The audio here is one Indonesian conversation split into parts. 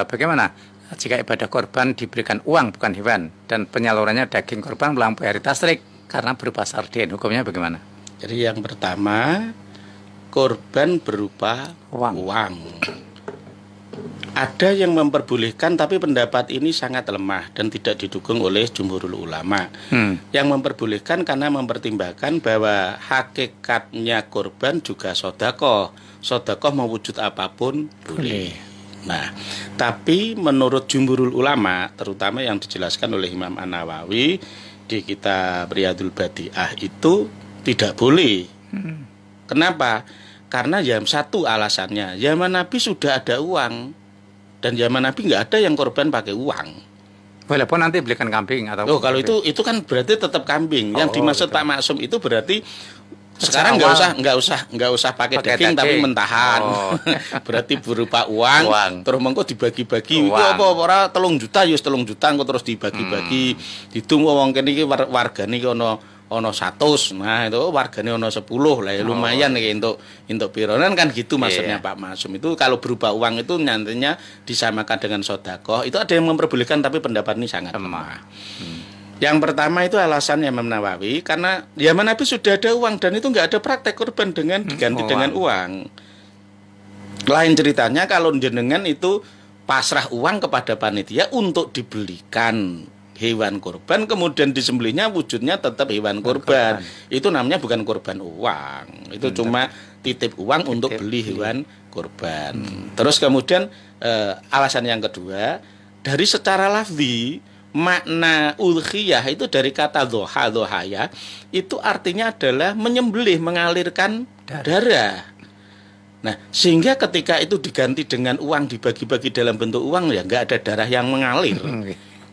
Bagaimana jika ibadah korban diberikan uang bukan hewan dan penyalurannya daging korban melampaui hari tasrik karena berupa sarden, hukumnya bagaimana? Jadi yang pertama, korban berupa uang. Ada yang memperbolehkan, tapi pendapat ini sangat lemah dan tidak didukung oleh jumhurul ulama. Yang memperbolehkan karena mempertimbangkan bahwa hakikatnya korban juga sodakoh. Sodakoh mau wujud apapun boleh. Nah, tapi menurut jumhurul ulama, terutama yang dijelaskan oleh Imam An-Nawawi di kitab Riyadul Badi'ah itu tidak boleh. Kenapa? Karena satu alasannya, zaman Nabi sudah ada uang. Dan zaman Nabi nggak ada yang korban pakai uang. Walaupun nanti belikan kambing atau. Kalau itu kan berarti tetap kambing. Yang dimaksud Pak Maksum itu berarti sekarang nggak usah pakai daging tapi mentahan. Berarti berupa uang. Terus mengko dibagi-bagi. Itu apa ora 3 juta ya 3 juta engko terus dibagi-bagi. Didung wong kene iki wargane iki ono 100. Nah, itu wargane ono 10 lah ya lumayan iki untuk pironan kan gitu maksudnya Pak Masum. Itu kalau berupa uang itu nantinya disamakan dengan sedekah. Itu ada yang memperbolehkan tapi pendapat ini sangat lemah. Yang pertama itu alasannya Imam Nawawi karena zaman Nabi sudah ada uang dan itu enggak ada praktek korban dengan diganti dengan uang. Lain ceritanya kalau jenengan itu pasrah uang kepada panitia untuk dibelikan hewan korban, kemudian disembelihnya wujudnya tetap hewan korban. Itu namanya bukan korban uang. Itu cuma titip uang untuk beli hewan korban. Terus kemudian alasan yang kedua, dari secara lafzi makna udhiyah itu dari kata dhohaya itu artinya adalah menyembelih, mengalirkan darah. Nah, sehingga ketika itu diganti dengan uang, dibagi-bagi dalam bentuk uang, ya nggak ada darah yang mengalir.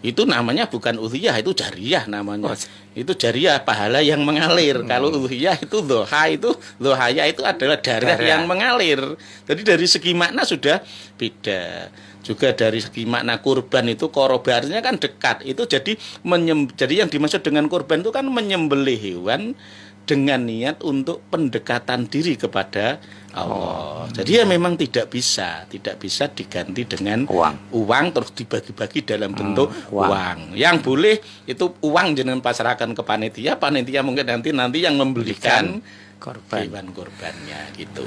Itu namanya bukan udhiyah, itu jariyah namanya. Itu jariyah, pahala yang mengalir. Kalau udhiyah itu dhohaya itu adalah darah yang mengalir. Jadi dari segi makna sudah beda. Juga dari segi makna kurban itu korobarnya kan dekat. Itu jadi yang dimaksud dengan kurban itu kan menyembelih hewan dengan niat untuk pendekatan diri kepada Allah. Jadi ya memang tidak bisa diganti dengan uang terus dibagi-bagi dalam bentuk uang. Yang boleh itu uang jenengan pasrahkan ke panitia mungkin nanti yang membelikan hewan korbannya gitu.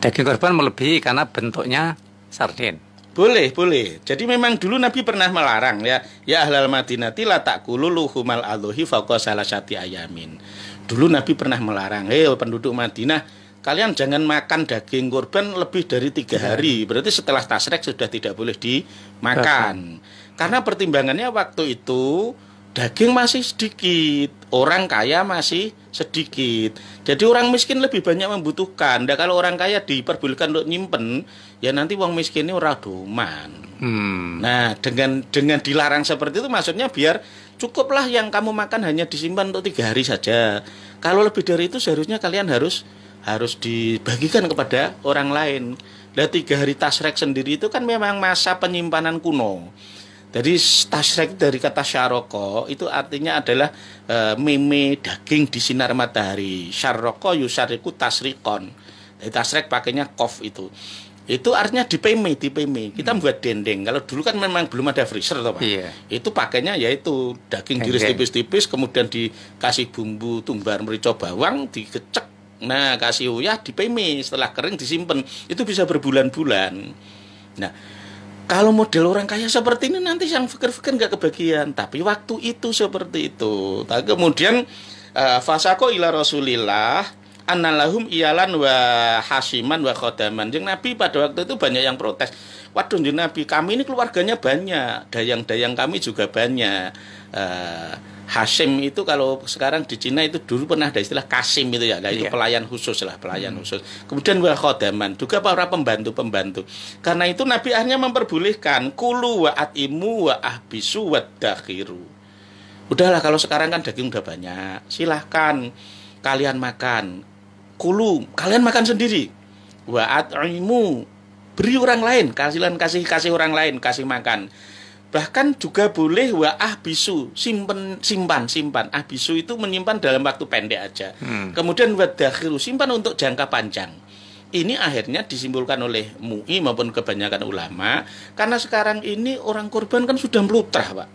Daging korban melebihi karena bentuknya sarden. Boleh. Jadi memang dulu Nabi pernah melarang ya ahlal Madinati la taqulu luhumal adhuhi fawqa salasati ayamin. Dulu Nabi pernah melarang, penduduk Madinah, kalian jangan makan daging korban lebih dari 3 hari. Berarti setelah tasrek sudah tidak boleh dimakan. Karena pertimbangannya waktu itu daging masih sedikit, orang kaya masih sedikit. Jadi orang miskin lebih banyak membutuhkan. Nah, kalau orang kaya diperbolehkan untuk nyimpen, ya nanti wong miskin ini ora doman. Nah, dengan dilarang seperti itu maksudnya biar cukuplah yang kamu makan hanya disimpan untuk 3 hari saja. Kalau lebih dari itu seharusnya kalian harus dibagikan kepada orang lain. Nah, 3 hari tasrek sendiri itu kan memang masa penyimpanan kuno. Jadi tasrek dari kata syaroko itu artinya adalah meme daging di sinar matahari. Syaroko yusariku tasrikon. Jadi tasrek pakainya kof itu. Itu artinya dipeme. Kita membuat dendeng. Kalau dulu kan memang belum ada freezer toh, Pak. Itu pakainya yaitu daging diiris tipis-tipis kemudian dikasih bumbu tumbar merica bawang, digecek. Nah, kasih uyah dipeme, setelah kering disimpan. Itu bisa berbulan-bulan. Nah, kalau model orang kaya seperti ini nanti yang fikir-fikir nggak kebagian. Tapi waktu itu seperti itu. Tapi kemudian fasako ila Rasulillah annalahum iyalan wa hasiman wa khodaman. Jeung Nabi pada waktu itu banyak yang protes. Waduh jeung Nabi, kami ini keluarganya banyak, dayang-dayang kami juga banyak. Hasim itu kalau sekarang di Cina itu dulu pernah ada istilah Kasim itu ya, itu pelayan khusus. Kemudian wa khodaman, juga para pembantu. Karena itu Nabi akhirnya memperbolehkan kulu wa atimu wa ahbisu wa dakhiru. Udahlah kalau sekarang kan daging udah banyak, silahkan kalian makan. Kulu, kalian makan sendiri. Wa atimu, beri orang lain, kasih orang lain, kasih makan. Bahkan juga boleh wa ahbisu, simpan. Ahbisu itu menyimpan dalam waktu pendek aja. Kemudian wa dakhiru, simpan untuk jangka panjang. ini akhirnya disimpulkan oleh MUI maupun kebanyakan ulama, karena sekarang ini orang kurban kan sudah melutrah, Pak.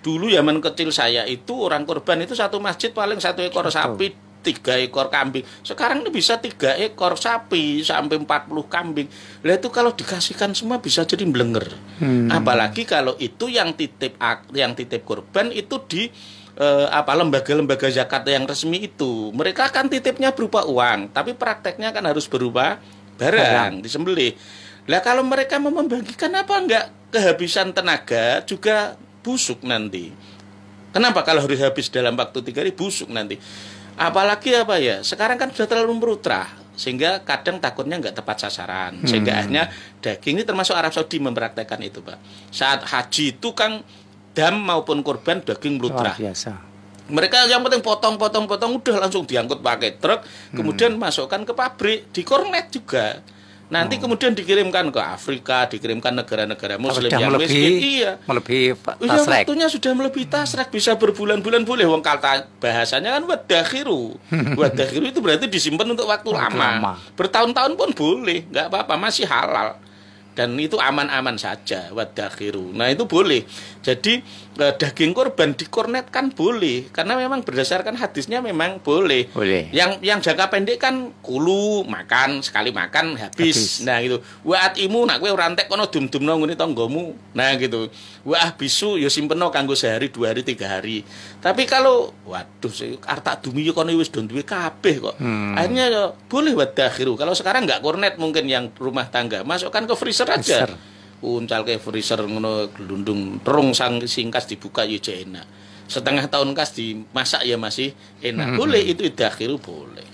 Dulu zaman kecil saya itu orang kurban itu satu masjid paling 1 ekor sapi, 3 ekor kambing. Sekarang ini bisa 3 ekor sapi sampai 40 kambing. Lah itu kalau dikasihkan semua bisa jadi mblenger. Apalagi kalau itu yang titip kurban itu di lembaga-lembaga zakat yang resmi itu. Mereka kan titipnya berupa uang, tapi prakteknya kan harus berupa barang disembelih. Lah kalau mereka mau membagikan apa enggak kehabisan tenaga juga busuk nanti. Kenapa kalau harus habis dalam waktu 3 hari busuk nanti? Apalagi apa ya? Sekarang kan sudah terlalu merutrah sehingga kadang takutnya nggak tepat sasaran. Sehingga akhirnya daging ini termasuk Arab Saudi mempraktekkan itu, Pak. Saat haji itu kan dam maupun kurban daging melutrah. Biasa. Mereka yang penting potong udah langsung diangkut pakai truk, kemudian masukkan ke pabrik, di kornet juga. Nanti kemudian dikirimkan ke Afrika, dikirimkan negara-negara Muslim yang miskin. Iya. Melebihi Iya, tasrek. waktunya sudah melebihi tasrek, bisa berbulan-bulan boleh. Wong kata bahasanya kan wadakhiru. Wadakhiru itu berarti disimpan untuk waktu lama. Bertahun-tahun pun boleh, nggak apa-apa, masih halal. Dan itu aman-aman saja, wadakhiru. Nah itu boleh. Jadi daging kurban dikornetkan boleh, karena memang berdasarkan hadisnya memang boleh. Yang jangka pendek kan kulu makan, sekali makan habis. Nah gitu. Wa atimu nak kowe ora entek kono dum-dumno ngene tanggamu. Nah gitu. Wa bisu ya simpeno kanggo sehari, 2 hari, 3 hari. Tapi kalau waduh artak dumi yo kono wis do duwe kabeh kok. Akhirnya ya boleh wadakhiru. Kalau sekarang enggak kornet mungkin yang rumah tangga, masukkan ke freezer aja. Uncal ke freezer ngono glundung terung singkas dibuka yo enak. Setengah tahun kas dimasak ya masih enak. Boleh itu idakhiru boleh.